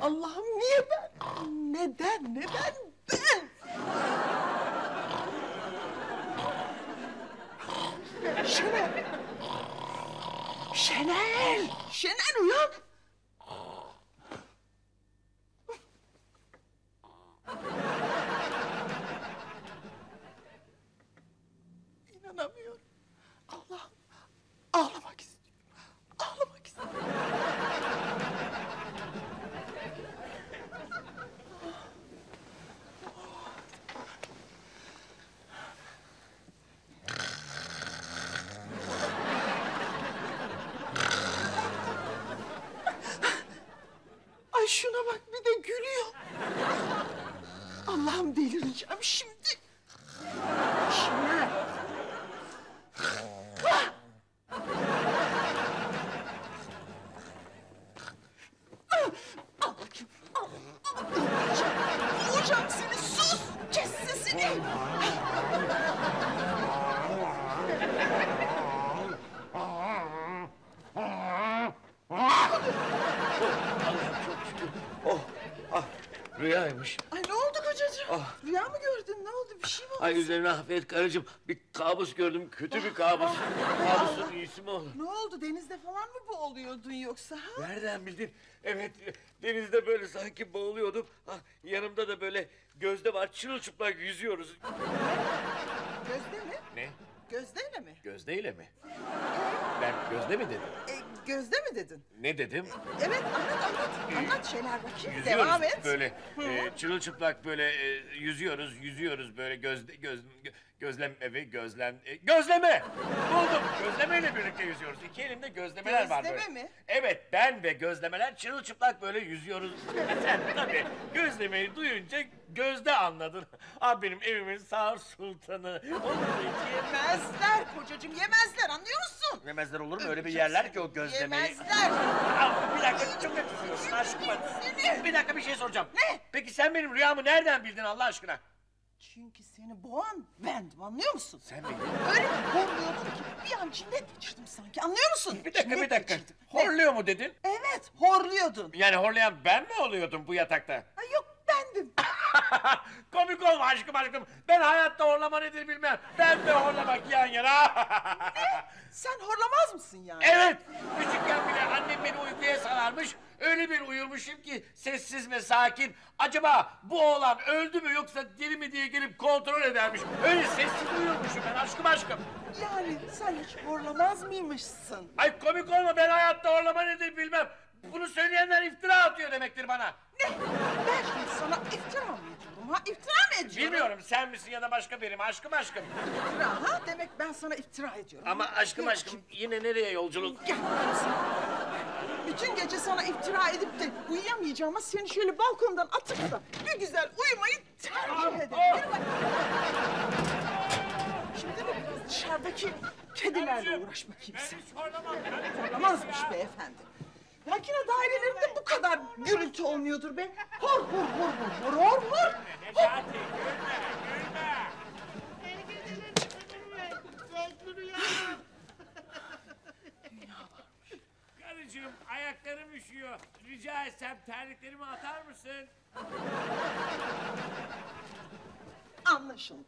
Allah'ım niye ben? Neden ben? Şenel! Şenel! Şenel uyan! İnanamıyorum. Allah'ım ağlamak istiyorum. Ağlamak istiyorum. Ay şuna bak bir de gülüyor. Allah'ım delireceğim şimdi. Şenel. Al bakayım. Al. Vuracağım seni. Sus. Kes sesini. Rüyaymış. Ay ne oldu kocacığım? Rüya mı gördün? Ne oldu? Bir şey mi oldu? Ay üzerine affet karıcığım. Bir kabus gördüm. Kötü bir kabus. Kabusun iyisi mi olur? Ne oldu? Denizde falan mı boğuluyordun yoksa? Ha? Nereden bildin? Evet, denizde böyle sanki boğuluyordum. Yanımda da böyle Gözde var. Çırılçıplak yüzüyoruz. Gözde mi? Ne? Gözdeyle mi? Gözdeyle mi? Ben Gözde mi dedim? Gözde mi dedin? Ne dedim? Evet anlat. Anlat şeyler bakayım. Yüzüyoruz Devam et. böyle çırılçıplak böyle yüzüyoruz böyle gözleme! Buldum. Gözlemeyle birlikte yüzüyoruz. İki elimde gözlemeler var böyle. Gözleme mi? Evet, ben ve gözlemeler çırılçıplak böyle yüzüyoruz. Sen tabii gözlemeyi duyunca Gözde anladın. Benim evimin sağır sultanı. Olur mu hiç Yemezler kocacığım yemezler anlıyor musun? yemezler olur mu? Öyle bir yerler ki o gözlemeyi. Yemezler. Bir dakika çok yakışıyorsun aşkım. Seni. Bir dakika bir şey soracağım. Ne? Peki sen benim rüyamı nereden bildin Allah aşkına? Çünkü seni boğan bendim anlıyor musun? Sen miydin? Öyle bir horluyordun ki bir an cinnet geçirdim sanki anlıyor musun? Bir dakika. Geçirdim. Horluyor mu dedin? Evet horluyordun. Yani horlayan ben mi oluyordum bu yatakta? Ay yok bendim. Komik olma aşkım. Ben hayatta horlama nedir bilmem. Ben de horlamak yan yana. Sen horlamaz mısın yani? Evet. Küçükken bile annem beni uykuya sararmış. Öyle bir uyurmuşum ki sessiz ve sakin. Acaba bu oğlan öldü mü yoksa diri mi diye gelip kontrol edermiş. Öyle sessiz uyurmuşum ben aşkım. Yani sen hiç horlamaz mıymışsın? Ay komik olma, ben hayatta horlama nedir bilmem. Bunu söyleyenler iftira atıyor demektir bana. Ne? Ben şimdi sana iftira mı ediyorum ha? İftira mı ediyorum? Bilmiyorum sen misin ya da başka biri mi aşkım. İftira ha? Demek ben sana iftira ediyorum. Ama aşkım yine nereye yolculuk? Gel kızım. Bütün gece sana iftira edip de uyuyamayacağıma seni şöyle balkondan atıp da bir güzel uyumayı tercih ederim. Yürü bak. Şimdi de biraz dışarıdaki kedilerle uğraş bakayım sen. Horlamazmış beyefendi. Makine dairelerinde bu kadar gürültü olmuyordur be. Hor. Necati gülme. Karıcığım ayaklarım üşüyor. Rica etsem terliklerimi atar mısın? Anlaşıldı.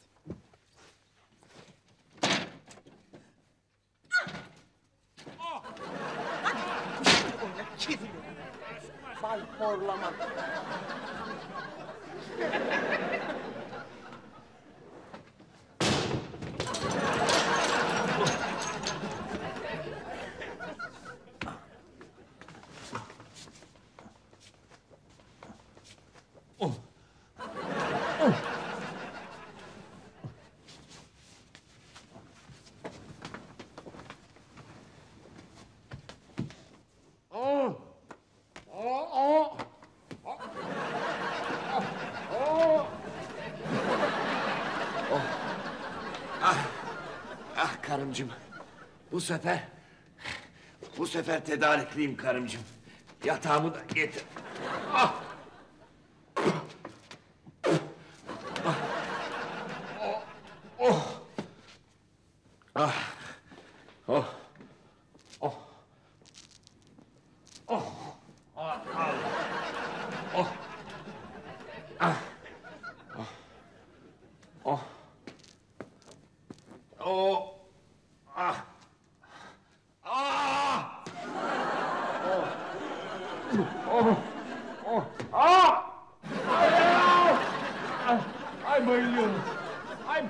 Hadi şimdi oyna kedileri. Bay horlama. Karımcığım, bu sefer tedarikliyim karımcığım. Yatağımı da getir.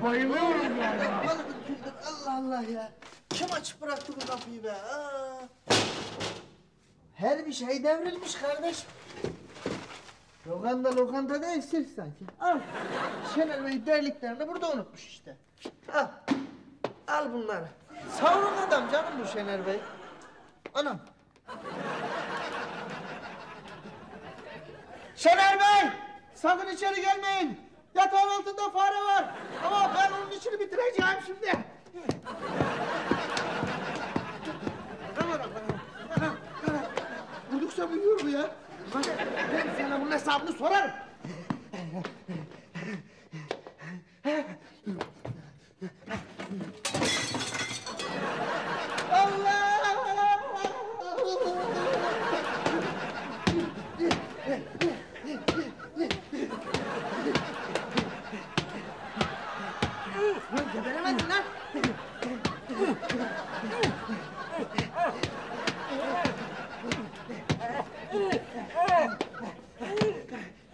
bayılıyorum yani. Allah Allah ya. Kim açıp bıraktı bu kapıyı be? Her bir şey devrilmiş kardeş. Lokanta değilsin sanki. Al. Şener Bey terliklerini burada unutmuş işte. Al. Al bunları. Savruk adam canım bu Şener Bey. Anam. Şener Bey! Sakın içeri gelmeyin. Yatağın altında fare var. Ama ben onun içini bitireceğim şimdi. Vurdukça büyüyor bu ya. Ben sana bunun hesabını sorarım. Geberemedin lan!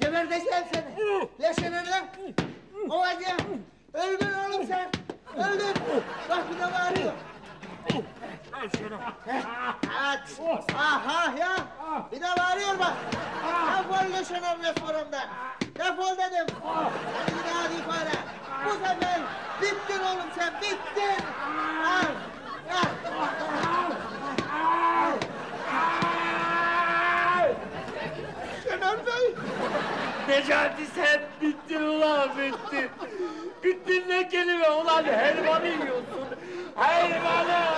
Geberteceğim seni! Ya Şener lan! Ovacı! Öldün oğlum sen! Öldün! Bak bir de bağırıyor! At! Aha ya! Bir de bağırıyor bak! Defol Şener restorandan! Defol dedim! Hadi bir daha hadi fare! Bu sefer bittin oğlum sen, bittin! Al! Şener Bey! Necati sen bittin ulan bittin. Bittin ne kelime ulan helvanı yiyorsun. Helvanı.